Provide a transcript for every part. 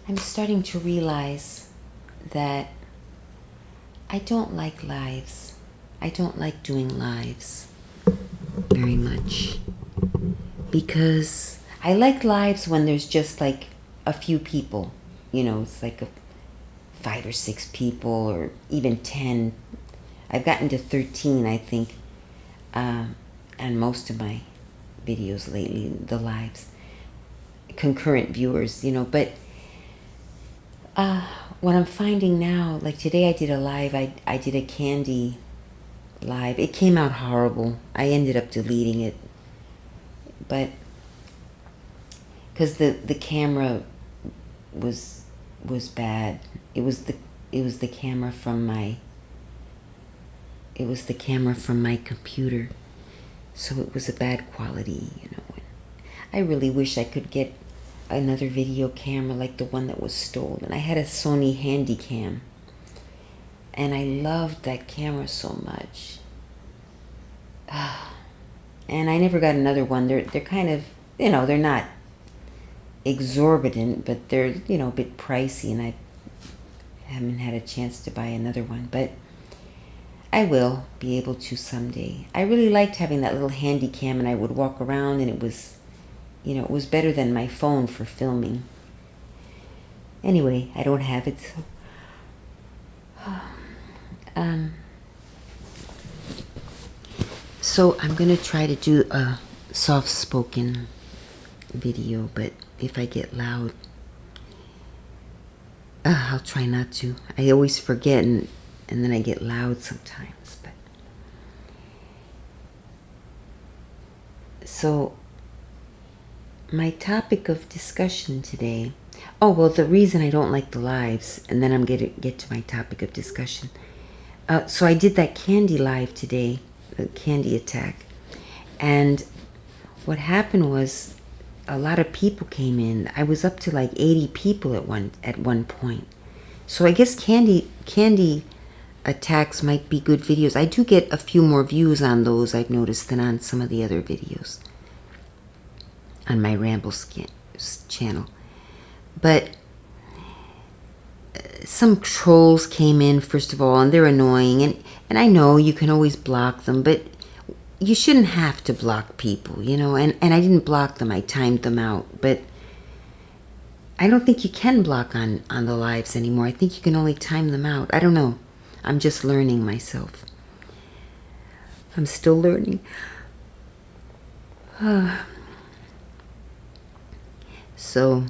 I'm starting to realize that I don't like lives. I don't like doing lives very much. Because I like lives when there's just like a few people. You know, it's like 5 or 6 people or even 10. I've gotten to 13, I think, on most of my videos lately, the lives. Concurrent viewers, but what I'm finding now, like today I did a live, I did a candy live. It came out horrible. I ended up deleting it. But because the camera was bad. It was the camera from my computer. So it was a bad quality. I really wish I could get another video camera like the one that was stolen. I had a Sony Handycam, and I loved that camera so much. And I never got another one. They're kind of, they're not exorbitant, but they're, a bit pricey, and I haven't had a chance to buy another one, but I will be able to someday. I really liked having that little handy cam, and I would walk around, and it was, it was better than my phone for filming. Anyway, I don't have it, so I'm going to try to do a soft-spoken video, but if I get loud, I'll try not to. I always forget, and then I get loud sometimes. But so my topic of discussion today. Oh, well, the reason I don't like the lives, and then I'm going to get to my topic of discussion. So I did that candy live today, the candy attack. And what happened was a lot of people came in. I was up to like 80 people at one point. So I guess candy attacks might be good videos. I do get a few more views on those, I've noticed, than on some of the other videos on my Ramble channel. But some trolls came in, first of all, and they're annoying. And I know you can always block them, but you shouldn't have to block people, And I didn't block them. I timed them out. But I don't think you can block on the lives anymore. I think you can only time them out. I don't know. I'm just learning myself. I'm still learning. So,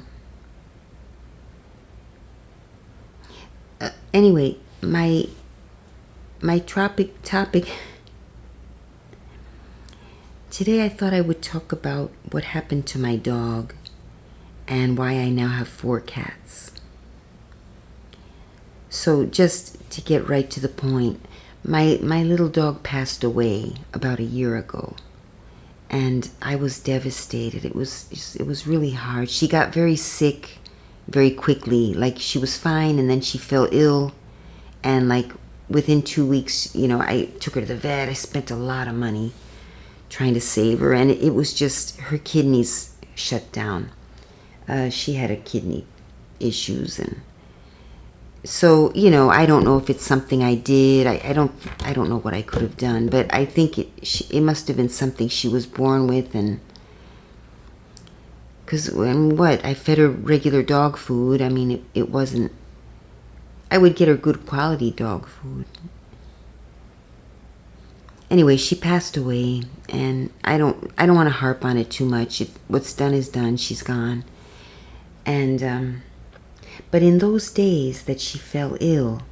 anyway, my topic today, I thought I would talk about what happened to my dog and why I now have 4 cats. So just to get right to the point, my little dog passed away about a year ago, and I was devastated. It was really hard. She got very sick very quickly. Like, she was fine, and then she fell ill, and like within 2 weeks, I took her to the vet. I spent a lot of money trying to save her, and it was just her kidneys shut down. She had a kidney issues, and so I don't know if it's something I did. I don't know what I could have done, but I think it must have been something she was born with, and because I fed her regular dog food. I mean, it wasn't. I would get her good quality dog food. Anyway, she passed away, and I don't want to harp on it too much. What's done is done. She's gone. And but in those days that she fell ill,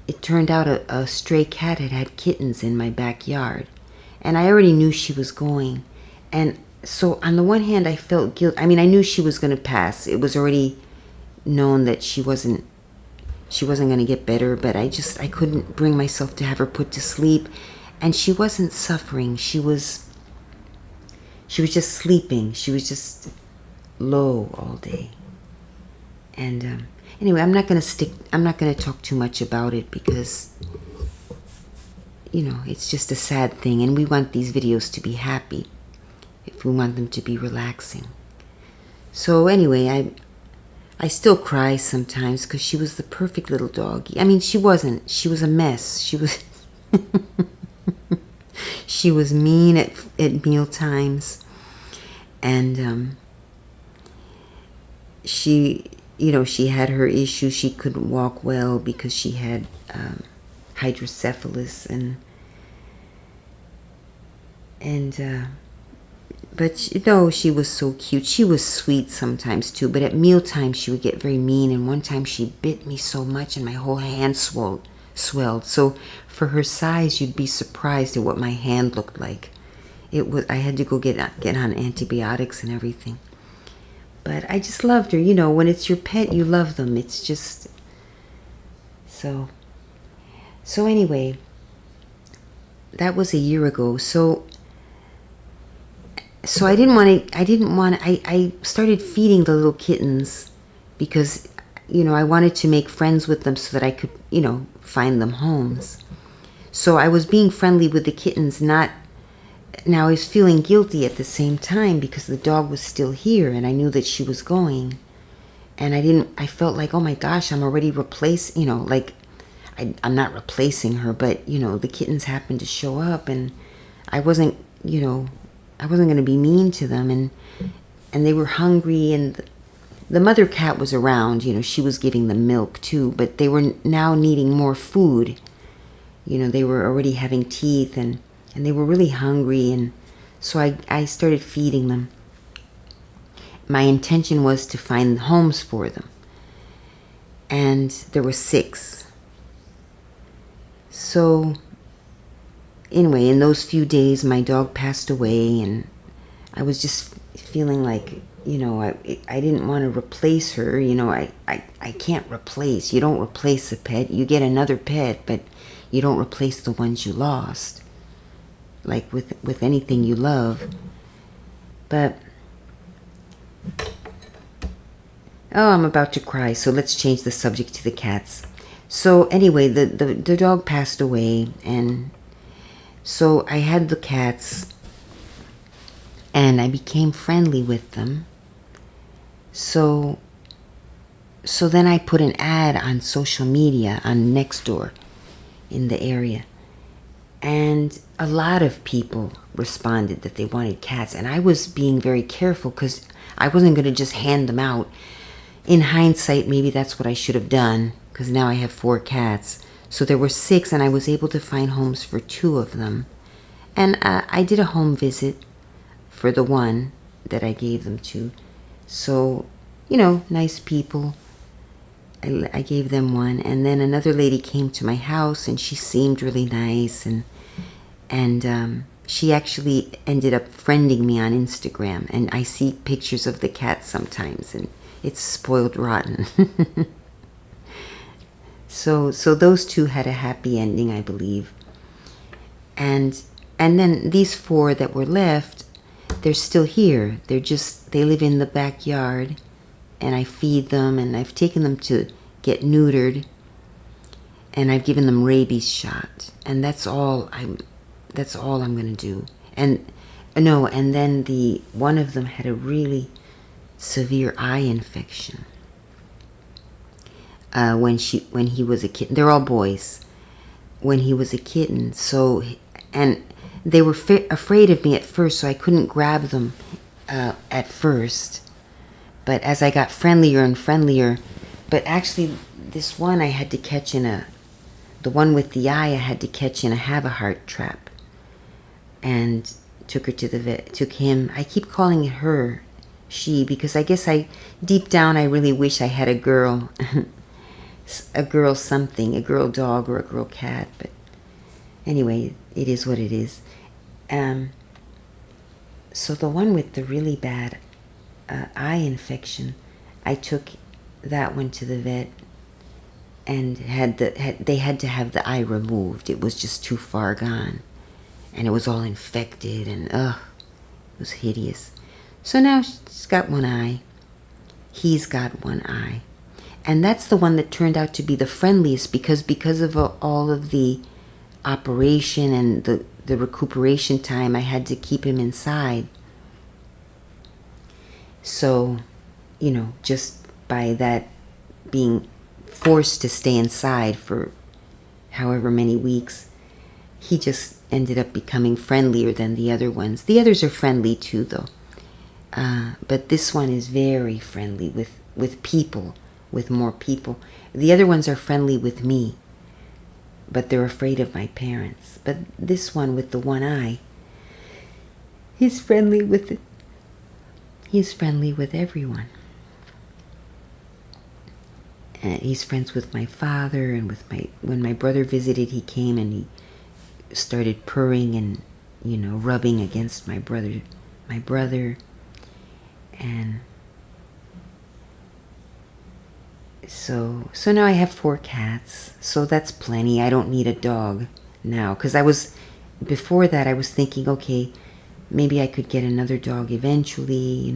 it turned out a stray cat had kittens in my backyard, and I already knew she was going. And so on the one hand, I felt guilt. I mean, I knew she was going to pass. It was already known that she wasn't going to get better, but I couldn't bring myself to have her put to sleep. And she wasn't suffering. She was just sleeping. She was just low all day. And anyway, I'm not going to talk too much about it, because it's just a sad thing, and we want these videos to be happy. If we want them to be relaxing. So anyway, I still cry sometimes because she was the perfect little doggy. I mean, she wasn't. She was a mess. She was she was mean at meal times, and she, she had her issues. She couldn't walk well because she had hydrocephalus, and but she was so cute. She was sweet sometimes too, but at mealtime she would get very mean, and one time she bit me so much and my whole hand swelled. So for her size, you'd be surprised at what my hand looked like. I had to go get on antibiotics and everything. But I just loved her. When it's your pet, you love them. It's just so anyway, that was a year ago. So I didn't want to, I started feeding the little kittens because, I wanted to make friends with them so that I could, find them homes. So I was being friendly with the kittens, now I was feeling guilty at the same time because the dog was still here and I knew that she was going. And I felt like, oh my gosh, I'm already I'm not replacing her, but, the kittens happened to show up and I wasn't going to be mean to them, and they were hungry, and the mother cat was around. She was giving them milk too, but they were now needing more food. They were already having teeth, and they were really hungry, and so I started feeding them. My intention was to find homes for them, and there were 6. So anyway, in those few days, my dog passed away, and I was just feeling like, I didn't want to replace her. I can't replace. You don't replace a pet. You get another pet, but you don't replace the ones you lost. Like with anything you love. But, I'm about to cry, so let's change the subject to the cats. So anyway, the dog passed away, and so I had the cats, and I became friendly with them. So then I put an ad on social media on Nextdoor in the area, and a lot of people responded that they wanted cats, and I was being very careful because I wasn't going to just hand them out. In hindsight, maybe that's what I should have done, because now I have 4 cats. So there were 6, and I was able to find homes for 2 of them. And I did a home visit for the one that I gave them to. So, nice people. I gave them one. And then another lady came to my house, and she seemed really nice. And she actually ended up friending me on Instagram. And I see pictures of the cat sometimes, and it's spoiled rotten. So those 2 had a happy ending, I believe. And then these 4 that were left, they're still here. They live in the backyard, and I feed them, and I've taken them to get neutered, and I've given them rabies shot, and that's all I'm going to do. And then one of them had a really severe eye infection. When he was a kitten. They're all boys. When he was a kitten, and they were afraid of me at first, so I couldn't grab them at first. But as I got friendlier and friendlier, but actually this one I had to catch the one with the eye I had to catch in a have-a-heart trap, and took her to the vet. Took him. I keep calling it her, she, because I guess deep down I really wish I had a girl. A girl something, a girl dog or a girl cat, but anyway, it is what it is. So the one with the really bad eye infection, I took that one to the vet, and they had to have the eye removed. It was just too far gone, and it was all infected, and it was hideous. So now she's got one eye. He's got one eye. And that's the one that turned out to be the friendliest because of all of the operation and the recuperation time, I had to keep him inside. So, just by that being forced to stay inside for however many weeks, he just ended up becoming friendlier than the other ones. The others are friendly too, though. But this one is very friendly with people, with more people. The other ones are friendly with me, but they're afraid of my parents. But this one with the one eye, he's friendly with everyone. And he's friends with my father, and when my brother visited, he came and he started purring and, rubbing against my brother. And so now I have 4 cats. So that's plenty. I don't need a dog now, because before that I was thinking, okay, maybe I could get another dog eventually,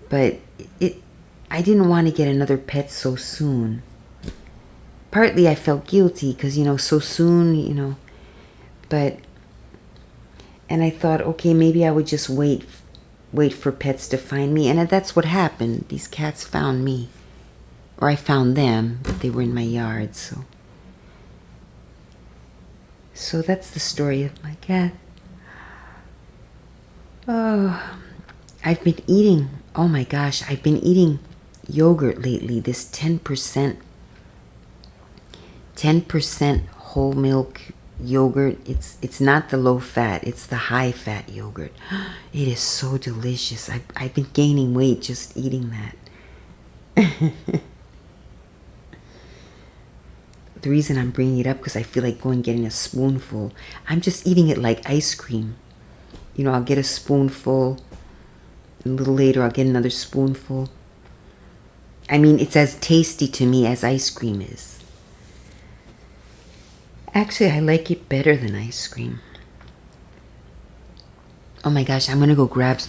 but I didn't want to get another pet so soon. Partly I felt guilty because, so soon, and I thought, okay, maybe I would just wait for pets to find me. And that's what happened. These cats found me. Or I found them, but they were in my yard, So that's the story of my cat. Oh, I've been eating yogurt lately. This 10% whole milk yogurt. It's not the low fat, it's the high fat yogurt. It is so delicious. I've been gaining weight just eating that. The reason I'm bringing it up because I feel like going and getting a spoonful. I'm just eating it like ice cream. I'll get a spoonful, and a little later I'll get another spoonful. I mean, it's as tasty to me as ice cream is. Actually, I like it better than ice cream. Oh my gosh, I'm gonna go grab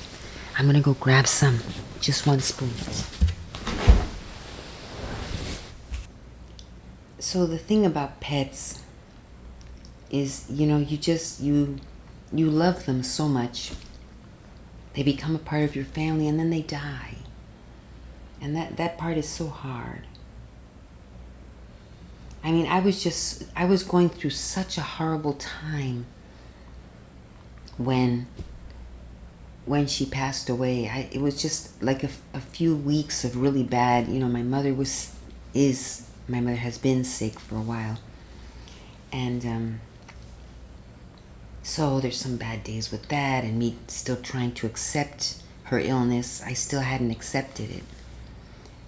some. Just 1 spoon. So the thing about pets is, you love them so much. They become a part of your family and then they die. And that part is so hard. I mean, I was going through such a horrible time when she passed away. It was just like a few weeks of really bad, my mother has been sick for a while. And so there's some bad days with that, and me still trying to accept her illness. I still hadn't accepted it.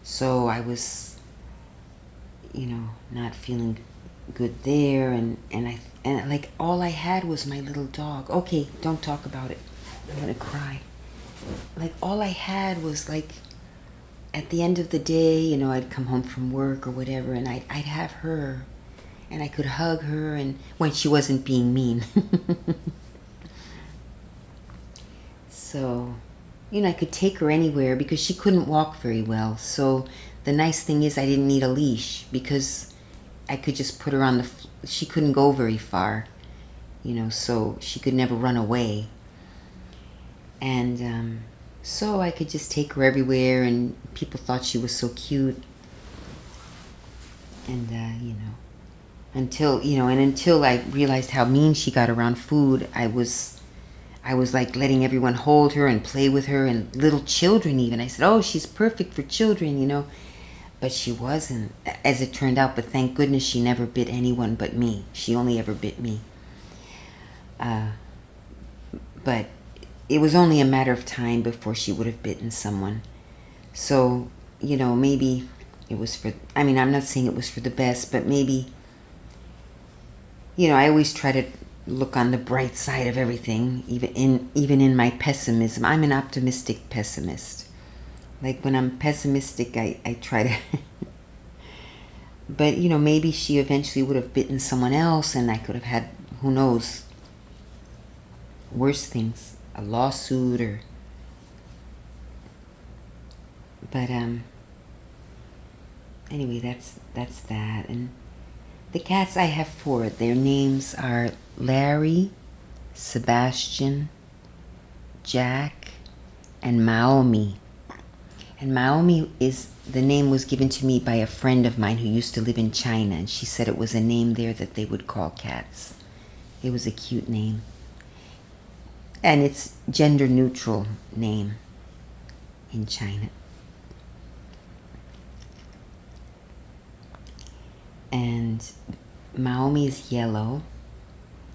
So I was, not feeling good there, and like all I had was my little dog. Okay, don't talk about it. I'm gonna cry. Like all I had was like, at the end of the day, I'd come home from work or whatever, and I'd have her, and I could hug her, and when she wasn't being mean. So, I could take her anywhere because she couldn't walk very well. So the nice thing is I didn't need a leash because I could just put her on she couldn't go very far, so she could never run away. And so I could just take her everywhere, and people thought she was so cute. And, until I realized how mean she got around food, I was like letting everyone hold her and play with her, and little children even. I said, oh, she's perfect for children, But she wasn't, as it turned out. But thank goodness she never bit anyone but me. She only ever bit me. But it was only a matter of time before she would have bitten someone. So, maybe it was I'm not saying it was for the best, but maybe, I always try to look on the bright side of everything, even in my pessimism. I'm an optimistic pessimist. Like when I'm pessimistic, I try to... But, maybe she eventually would have bitten someone else, and I could have had, who knows, worse things. A lawsuit or... But, anyway, that's that. And the cats, I have 4. Their names are Larry, Sebastian, Jack, and Maomi. And Maomi is the name was given to me by a friend of mine who used to live in China, and she said it was a name there that they would call cats. It was a cute name. And it's gender neutral name in China. And Maomi is yellow.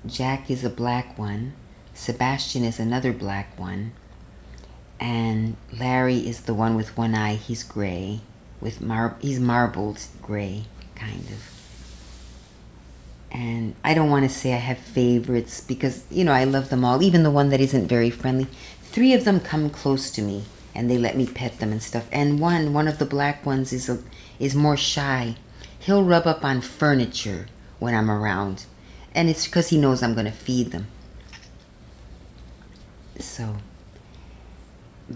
Jack is a black one. Sebastian is another black one. And Larry is the one with one eye. He's gray. He's marbled gray, kind of. And I don't want to say I have favorites because, I love them all. Even the one that isn't very friendly. 3 of them come close to me and they let me pet them and stuff. And one of the black ones is more shy. He'll rub up on furniture when I'm around. And it's because he knows I'm going to feed them. So,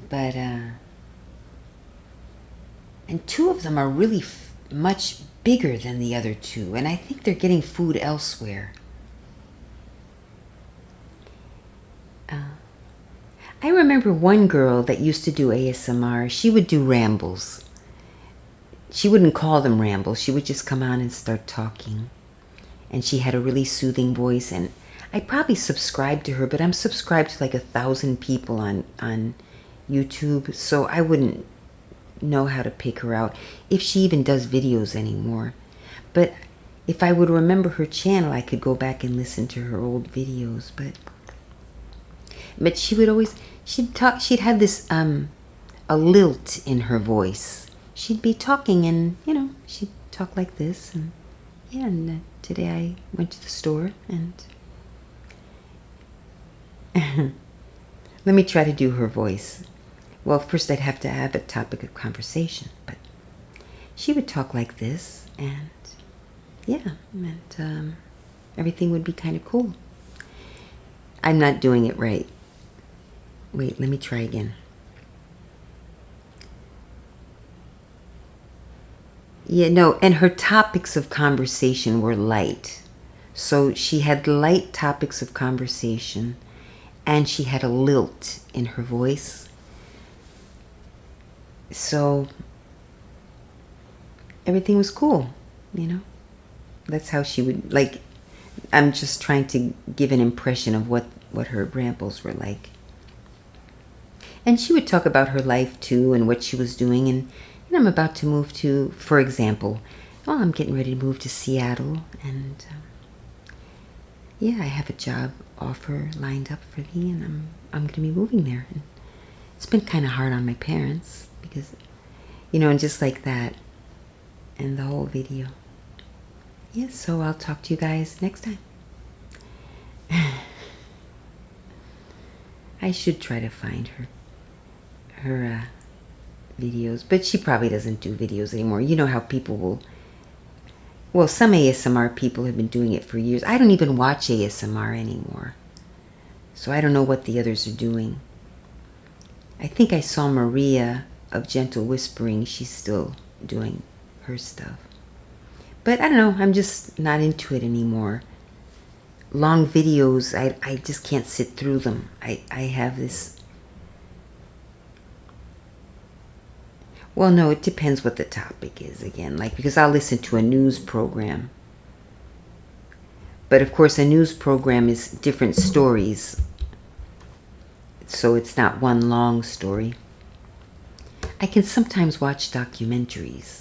but, and 2 of them are really much bigger than the other 2. And I think they're getting food elsewhere. I remember one girl that used to do ASMR. She would do rambles. She wouldn't call them rambles. She would just come on and start talking. And she had a really soothing voice. And I probably subscribed to her, but I'm subscribed to like 1,000 people on YouTube. So I wouldn't know how to pick her out if she even does videos anymore. But if I would remember her channel, I could go back and listen to her old videos. But she would always, she'd have this, a lilt in her voice. She'd be talking and, she'd talk like this. And yeah, and today I went to the store and let me try to do her voice. Well, first I'd have to have a topic of conversation, but she would talk like this and yeah, and everything would be kind of cool. I'm not doing it right. Wait, let me try again. Yeah, no, and her topics of conversation were light. So she had light topics of conversation, and she had a lilt in her voice. So everything was cool, That's how she would, I'm just trying to give an impression of what her rambles were like. And she would talk about her life too and what she was doing. And I'm about to move to, for example, I'm getting ready to move to Seattle. And yeah, I have a job offer lined up for me and I'm going to be moving there. And it's been kind of hard on my parents because, and just like that and the whole video. Yes, so I'll talk to you guys next time. I should try to find her videos, but she probably doesn't do videos anymore. You know how people well, some ASMR people have been doing it for years. I don't even watch ASMR anymore, so I don't know what the others are doing. I think I saw Maria of Gentle Whispering. She's still doing her stuff. But I don't know, I'm just not into it anymore. Long videos, I just can't sit through them. I have this... Well, no, it depends what the topic is again. Because I'll listen to a news program. But of course, a news program is different stories. So it's not one long story. I can sometimes watch documentaries.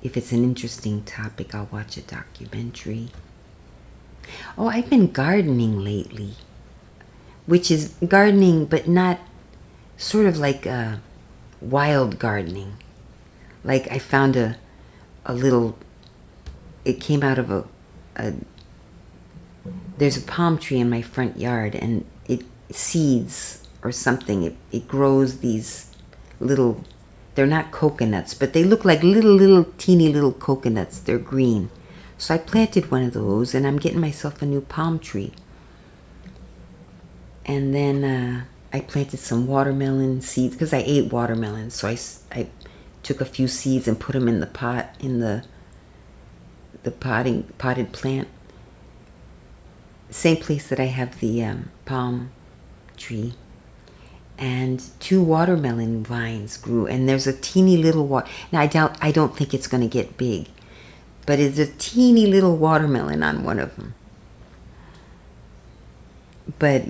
If it's an interesting topic, I'll watch a documentary. Oh, I've been gardening lately. Which is gardening, but not sort of like wild gardening. Like I found a little... It came out of there's a palm tree in my front yard, and it seeds or something. It grows these little... They're not coconuts, but they look like little teeny little coconuts. They're green. So I planted one of those, and I'm getting myself a new palm tree. And then I planted some watermelon seeds because I ate watermelon. So I took a few seeds and put them in the pot, in the potted plant. Same place that I have the palm tree. and 2 watermelon vines grew, and there's a teeny little now I don't think it's going to get big, but it's a teeny little watermelon on one of them. But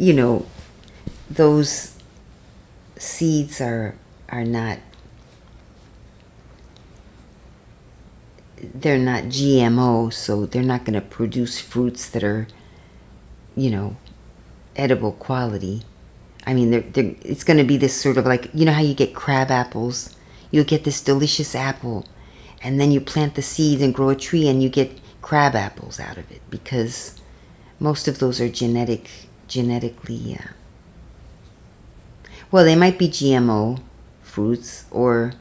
those seeds are not, they're not GMO, so they're not going to produce fruits that are edible quality. I mean, it's going to be this sort of like, how you get crab apples? You'll get this delicious apple, and then you plant the seeds and grow a tree, and you get crab apples out of it, because most of those are genetically, well, they might be GMO fruits, or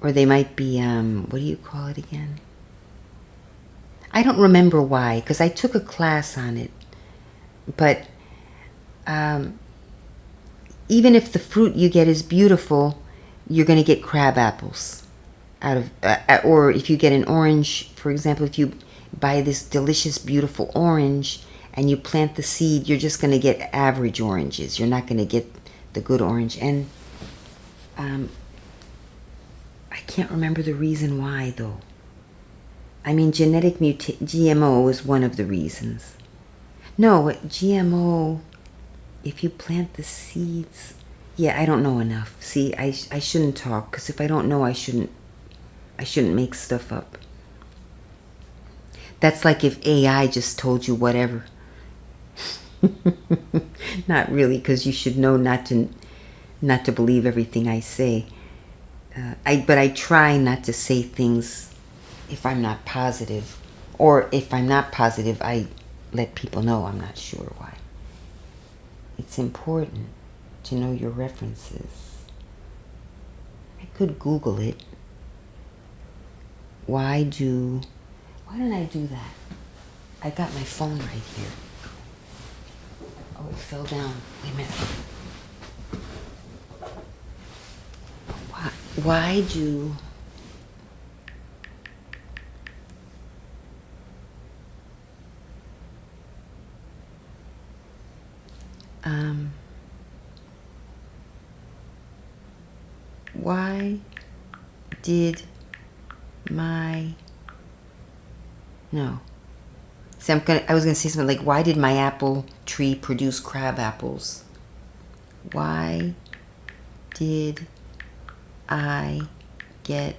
they might be, what do you call it again? I don't remember why, because I took a class on it. But even if the fruit you get is beautiful, you're going to get crab apples out of, or if you get an orange, for example, if you buy this delicious, beautiful orange and you plant the seed, you're just going to get average oranges. You're not going to get the good orange. And I can't remember the reason why, though. I mean, GMO is one of the reasons. No, GMO, if you plant the seeds, I don't know enough. See, I shouldn't talk, because if I don't know, I shouldn't make stuff up. That's like if AI just told you whatever. Not really, because you should know not to believe everything I say. But I try not to say things if I'm not positive, or if I'm not positive, I let people know I'm not sure why. It's important to know your references. I could Google it. Why didn't I do that? I got my phone right here. Oh, it fell down. Wait a minute. Why do why did my no see I was gonna say something like, why did my apple tree produce crab apples? Why did I get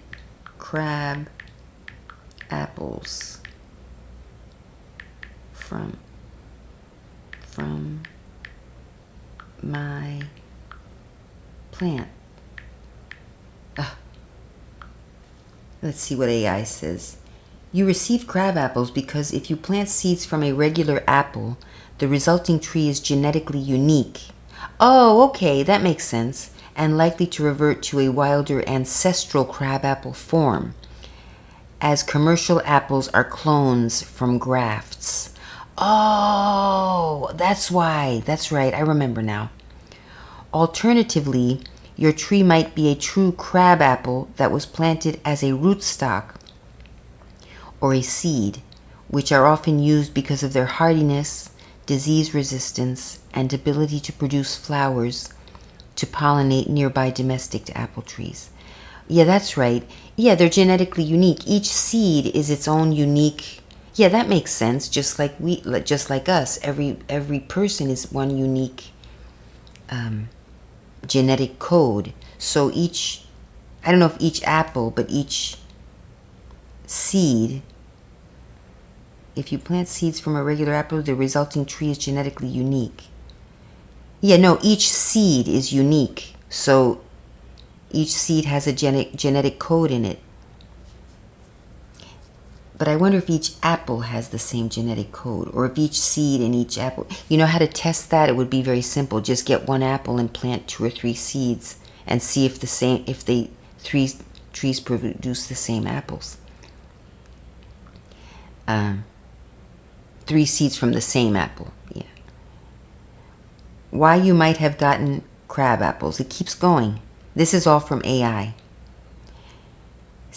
crab apples from my plant? Let's see what AI says. You received crab apples because if you plant seeds from a regular apple, the resulting tree is genetically unique. Oh, okay, that makes sense, and likely to revert to a wilder ancestral crabapple form, as commercial apples are clones from grafts. Oh, that's why. That's right, I remember now. Alternatively, your tree might be a true crabapple that was planted as a rootstock or a seed, which are often used because of their hardiness, disease resistance, and ability to produce flowers to pollinate nearby domestic apple trees. Yeah, that's right. Yeah, they're genetically unique. Each seed is its own unique. Yeah, that makes sense. Just like us, every person is one unique genetic code. So I don't know if each apple, but each seed, if you plant seeds from a regular apple, the resulting tree is genetically unique. Yeah, no, each seed is unique. So each seed has a genetic code in it. But I wonder if each apple has the same genetic code, or if each seed in each apple. You know how to test that? It would be very simple. Just get one apple and plant 2 or 3 seeds and see if the 3 trees produce the same apples. 3 seeds from the same apple. Yeah. Why you might have gotten crab apples. It keeps going. This is all from AI.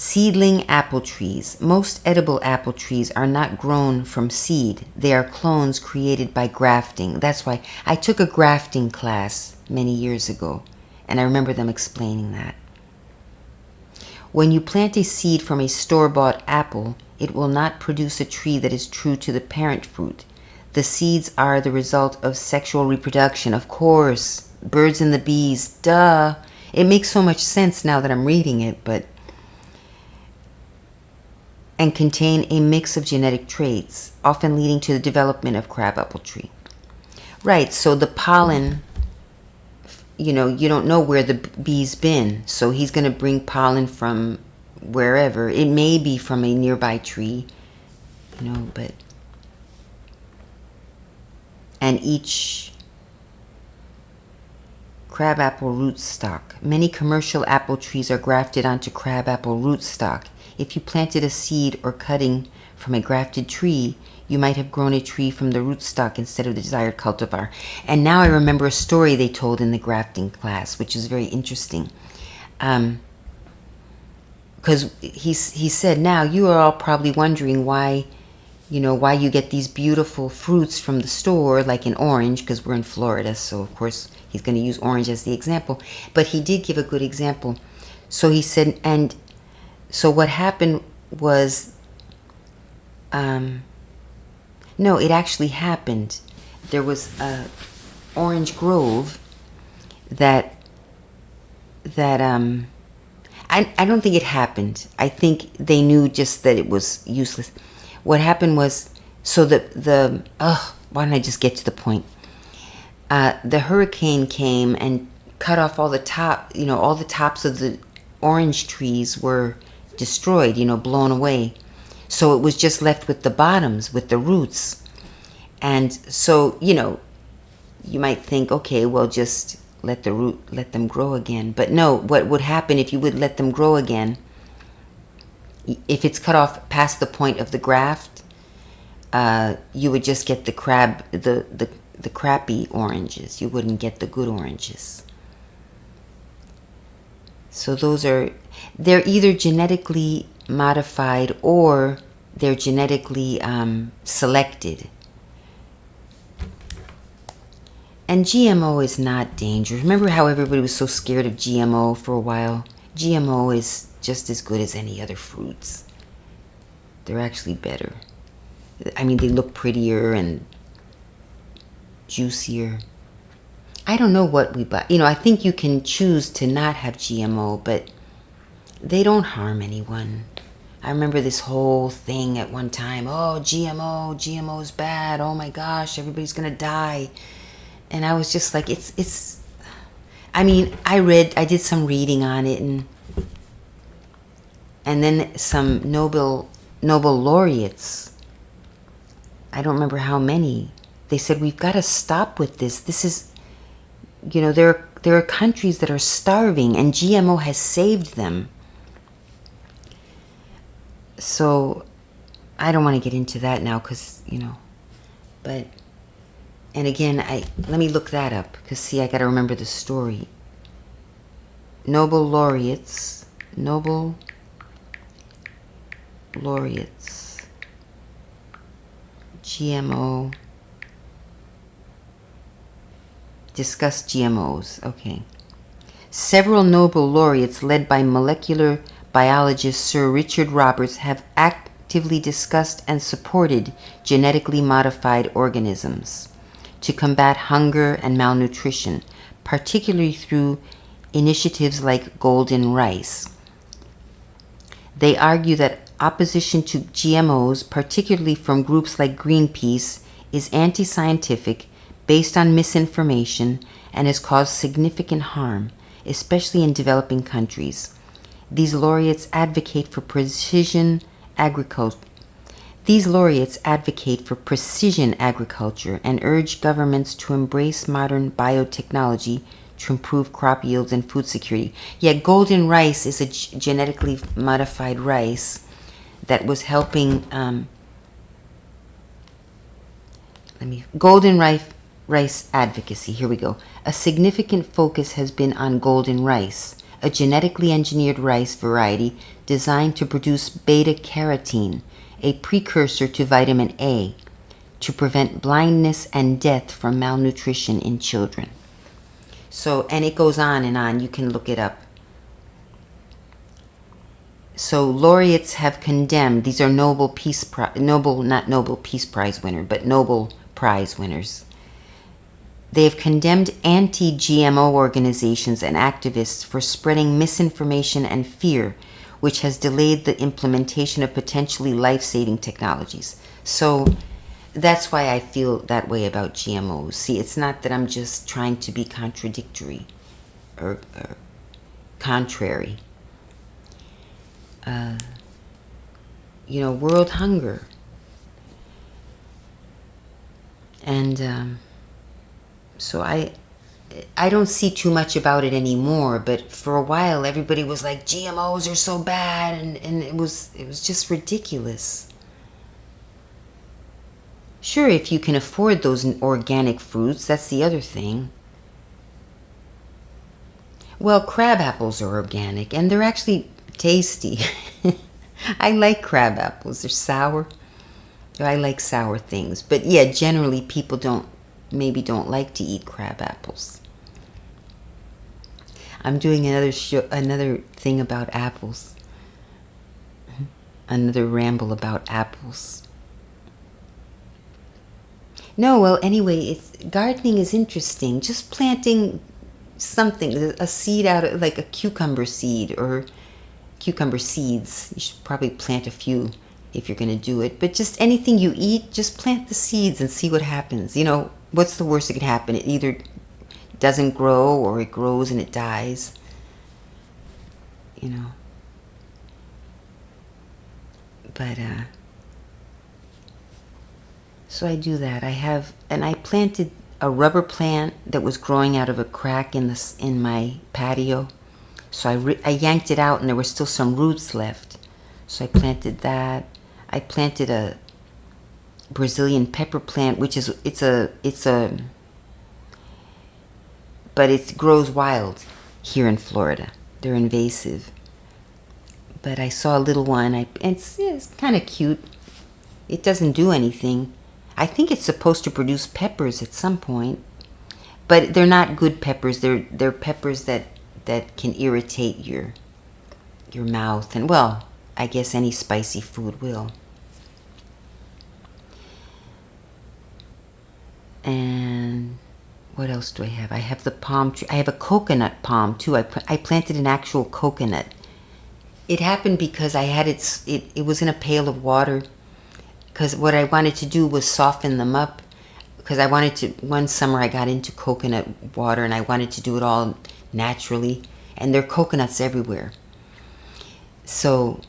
Seedling apple trees. Most edible apple trees are not grown from seed. They are clones created by grafting. That's why I took a grafting class many years ago, and I remember them explaining that. When you plant a seed from a store-bought apple, it will not produce a tree that is true to the parent fruit. The seeds are the result of sexual reproduction. Of course, birds and the bees, duh. It makes so much sense now that I'm reading it, and contain a mix of genetic traits, often leading to the development of crabapple tree. Right, so the pollen, you don't know where the bee's been, so he's going to bring pollen from wherever. It may be from a nearby tree, but... And each crabapple rootstock. Many commercial apple trees are grafted onto crabapple rootstock. If you planted a seed or cutting from a grafted tree, you might have grown a tree from the rootstock instead of the desired cultivar. And now I remember a story they told in the grafting class, which is very interesting. Because he said, now you are all probably wondering why you get these beautiful fruits from the store, like an orange, because we're in Florida, so of course he's going to use orange as the example. But he did give a good example. So he said, and so what happened was, no, it actually happened. There was a orange grove that I don't think it happened. I think they knew just that it was useless. What happened was, so why don't I just get to the point? The hurricane came and cut off all the tops of the orange trees were destroyed, blown away. So it was just left with the bottoms, with the roots. And so, you might think, okay, well, just let them grow again. But no, what would happen if you would let them grow again? If it's cut off past the point of the graft, you would just get the crappy oranges. You wouldn't get the good oranges. So they're either genetically modified or they're genetically selected. And GMO is not dangerous. Remember how everybody was so scared of GMO for a while? GMO is just as good as any other fruits. They're actually better. I mean, they look prettier and juicier. I don't know what we buy. I think you can choose to not have GMO, but they don't harm anyone. I remember this whole thing at one time. Oh, GMO is bad. Oh my gosh, everybody's gonna die. And I was just like, I did some reading on it, and then some Nobel laureates, I don't remember how many, they said, we've got to stop with this. This is, there are countries that are starving, and GMO has saved them. So I don't want to get into that now because, but, and again, let me look that up because, see, I got to remember the story. Nobel laureates, GMO, discuss GMOs, okay. Several Nobel laureates led by molecular biologist Sir Richard Roberts have actively discussed and supported genetically modified organisms to combat hunger and malnutrition, particularly through initiatives like Golden Rice. They argue that opposition to GMOs, particularly from groups like Greenpeace, is anti-scientific, based on misinformation, and has caused significant harm, especially in developing countries. These laureates advocate for precision agriculture. And urge governments to embrace modern biotechnology to improve crop yields and food security. Yeah, Golden Rice is a genetically modified rice that was helping. Golden rice advocacy. Here we go. A significant focus has been on golden rice, a genetically engineered rice variety designed to produce beta-carotene, a precursor to vitamin A, to prevent blindness and death from malnutrition in children. So, and it goes on and on. You can look it up. So laureates have condemned, these are Nobel Peace Prize, not Nobel Peace Prize winner, but Nobel Prize winners. They have condemned anti-GMO organizations and activists for spreading misinformation and fear, which has delayed the implementation of potentially life-saving technologies. So that's why I feel that way about GMOs. See, it's not that I'm just trying to be contradictory or contrary. World hunger. And so I don't see too much about it anymore, but for a while everybody was like, GMOs are so bad, and it was just ridiculous. Sure, if you can afford those organic fruits, that's the other thing. Well, crab apples are organic, and they're actually tasty. I like crab apples. They're sour. I like sour things. But yeah, generally people don't like to eat crab apples. I'm doing another thing about apples. Another ramble about apples. No, well, anyway, gardening is interesting. Just planting something, a seed out of, like a cucumber seed or cucumber seeds. You should probably plant a few if you're going to do it. But just anything you eat, just plant the seeds and see what happens. What's the worst that could happen? It either doesn't grow or it grows and it dies. But so I do that. I planted a rubber plant that was growing out of a crack in my patio. So I yanked it out and there were still some roots left. So I planted that. I planted a Brazilian pepper plant, but it grows wild here in Florida. They're invasive. But I saw a little one. It's kind of cute. It doesn't do anything. I think it's supposed to produce peppers at some point, but they're not good peppers. They're peppers that can irritate your mouth, and well, I guess any spicy food will. And what else do I have? I have the palm tree. I have a coconut palm too. I planted an actual coconut. It happened because I had it was in a pail of water, because what I wanted to do was soften them up, because one summer I got into coconut water and I wanted to do it all naturally, and there are coconuts everywhere. So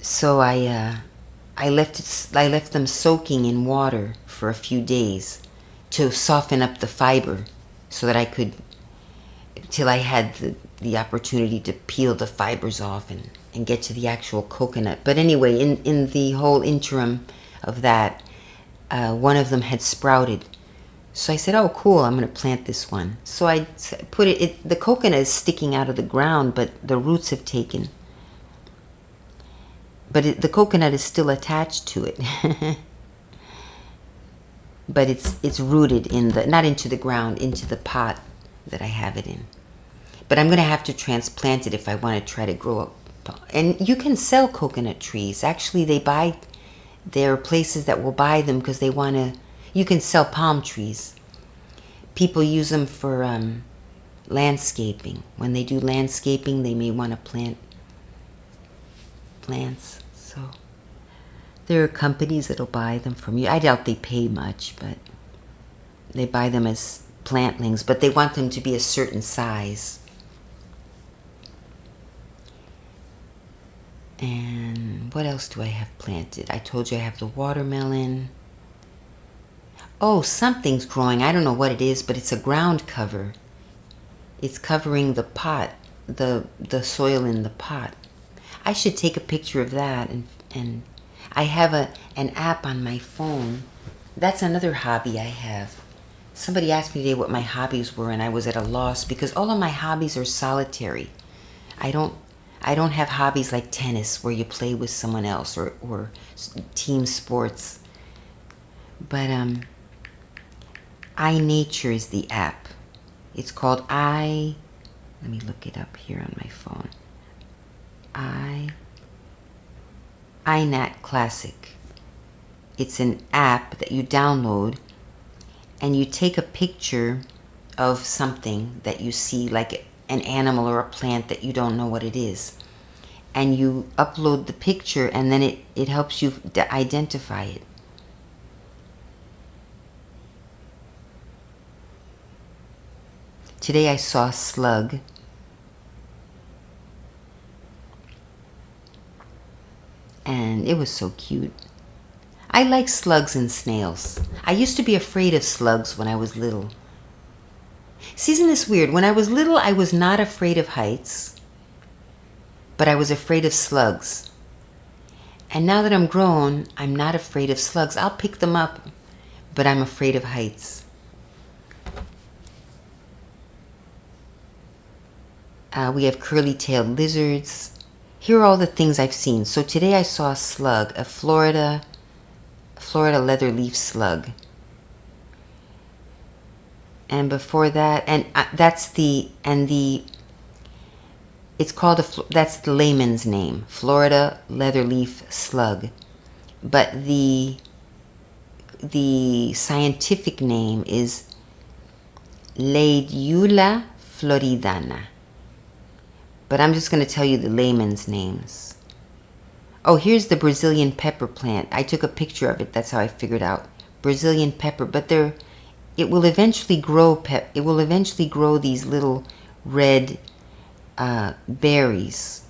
I left them soaking in water for a few days to soften up the fiber, so that I could, till I had the opportunity to peel the fibers off and get to the actual coconut. But anyway, in the whole interim of that, one of them had sprouted. So I said, oh, cool, I'm going to plant this one. So I put the coconut is sticking out of the ground, but the roots have taken. But the coconut is still attached to it. But it's rooted not into the ground, into the pot that I have it in. But I'm going to have to transplant it if I want to try to grow up. And you can sell coconut trees. Actually, there are places that will buy them because you can sell palm trees. People use them for landscaping. When they do landscaping, they may want to plant plants. So there are companies that'll buy them from you. I doubt they pay much, but they buy them as plantlings, but they want them to be a certain size. And what else do I have planted? I told you I have the watermelon. Oh, something's growing. I don't know what it is, but it's a ground cover. It's covering the pot, the soil in the pot. I should take a picture of that, and I have an app on my phone. That's another hobby I have. Somebody asked me today what my hobbies were, and I was at a loss because all of my hobbies are solitary. I don't have hobbies like tennis where you play with someone else or team sports. But iNature is the app. It's called let me look it up here on my phone. iNat Classic. It's an app that you download and you take a picture of something that you see, like an animal or a plant that you don't know what it is. And you upload the picture and then it helps you identify it. Today I saw a slug. And it was so cute. I like slugs and snails. I used to be afraid of slugs when I was little. See, isn't this weird? When I was little, I was not afraid of heights, but I was afraid of slugs. And now that I'm grown, I'm not afraid of slugs. I'll pick them up, but I'm afraid of heights. We have curly-tailed lizards. Here are all the things I've seen. So today I saw a slug, a Florida leatherleaf slug. And before that, that's the layman's name, Florida leatherleaf slug. But the scientific name is Leidiula floridana. But I'm just going to tell you the layman's names. Oh, here's the Brazilian pepper plant. I took a picture of it. That's how I figured out Brazilian pepper. But it will eventually grow. It will eventually grow these little red berries.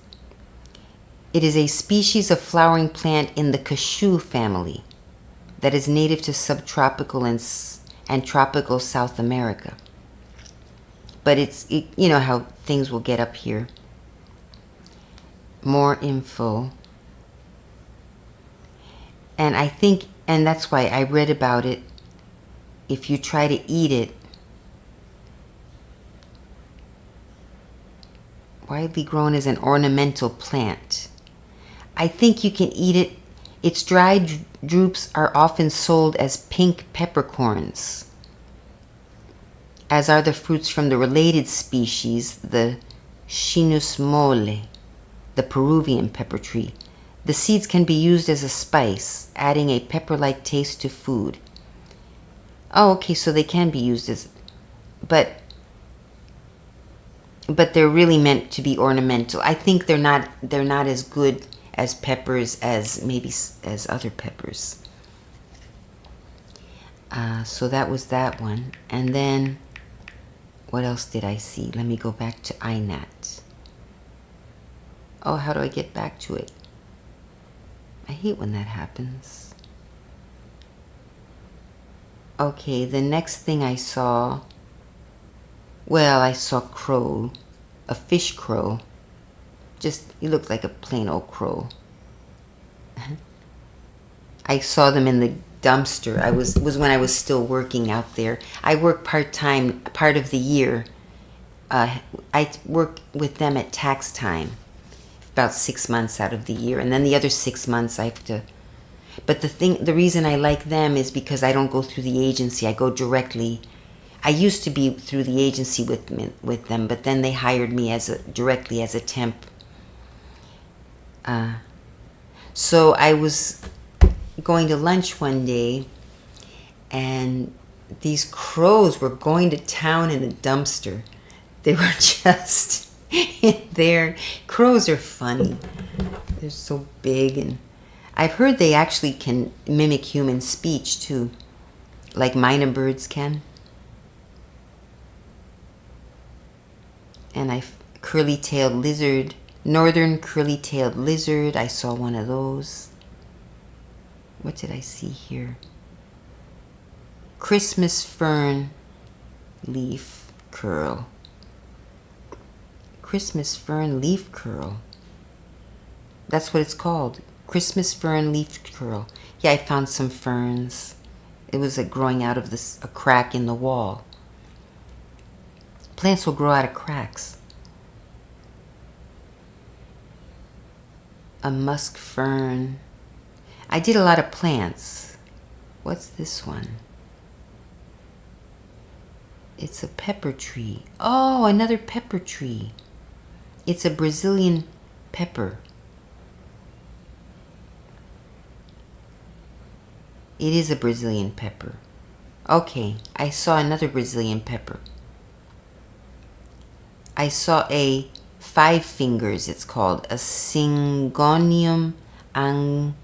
It is a species of flowering plant in the cashew family that is native to subtropical and tropical South America. But you know how things will get up here. More info. And I think, and that's why I read about it, if you try to eat it, widely grown as an ornamental plant. I think you can eat it. Its dried drupes are often sold as pink peppercorns, as are the fruits from the related species, the Chinus mole, the Peruvian pepper tree. The seeds can be used as a spice, adding a pepper-like taste to food. Oh, okay, so they can be used as, but they're really meant to be ornamental. I think they're not as good as peppers as other peppers. So that was that one. And then what else did I see? Let me go back to iNat. Oh, how do I get back to it? I hate when that happens. Okay, the next thing I saw, I saw crow, a fish crow. Just, he looked like a plain old crow. I saw them in the dumpster. It was when I was still working out there. I work part-time, part of the year. I work with them at tax time, about 6 months out of the year, and then the other 6 months I have to. But the reason I like them is because I don't go through the agency. I go directly. I used to be through the agency with them, but then they hired me directly as a temp. So I was going to lunch one day, and these crows were going to town in a dumpster. They were just in there. Crows are funny. They're so big, and I've heard they actually can mimic human speech too, like myna birds can. And curly-tailed lizard, northern curly-tailed lizard. I saw one of those. What did I see here? Christmas fern leaf curl. Christmas fern leaf curl. That's what it's called. Christmas fern leaf curl. Yeah, I found some ferns. It was growing out of a crack in the wall. Plants will grow out of cracks. A musk fern. I did a lot of plants. What's this one? It's a pepper tree. Oh, another pepper tree. It's a Brazilian pepper. It is a Brazilian pepper. Okay, I saw another Brazilian pepper. I saw a 5 fingers, it's called, a Syngonium angustatum.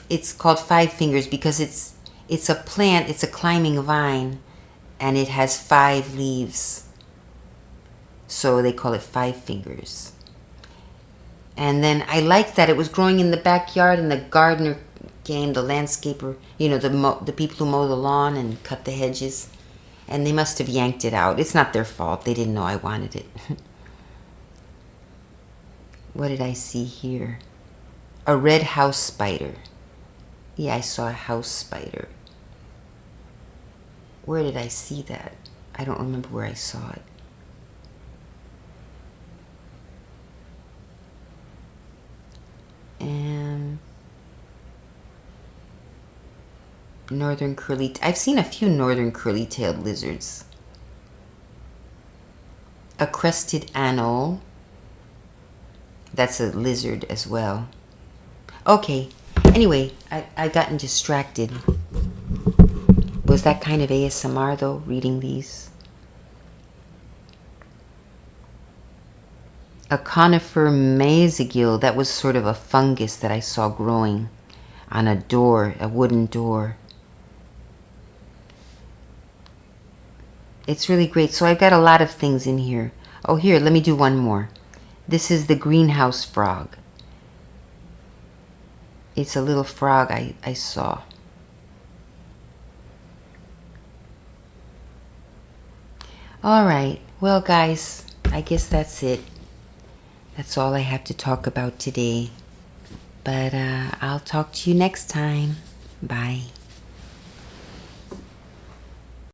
It's called 5 fingers because it's a plant, it's a climbing vine, and it has 5 leaves. So they call it 5 fingers. And then I liked that it was growing in the backyard, and the gardener came, the landscaper, the people who mow the lawn and cut the hedges. And they must have yanked it out. It's not their fault. They didn't know I wanted it. What did I see here? A red house spider. Yeah, I saw a house spider. Where did I see that? I don't remember where I saw it. And northern curly. I've seen a few northern curly-tailed lizards. A crested anole. That's a lizard as well. Okay. Anyway, I've gotten distracted. Was that kind of ASMR though, reading these? A conifer mesogyl. That was sort of a fungus that I saw growing on a door, a wooden door. It's really great. So I've got a lot of things in here. Oh, here, let me do one more. This is the greenhouse frog. It's a little frog I saw. All right. Well, guys, I guess that's it. That's all I have to talk about today. But I'll talk to you next time. Bye.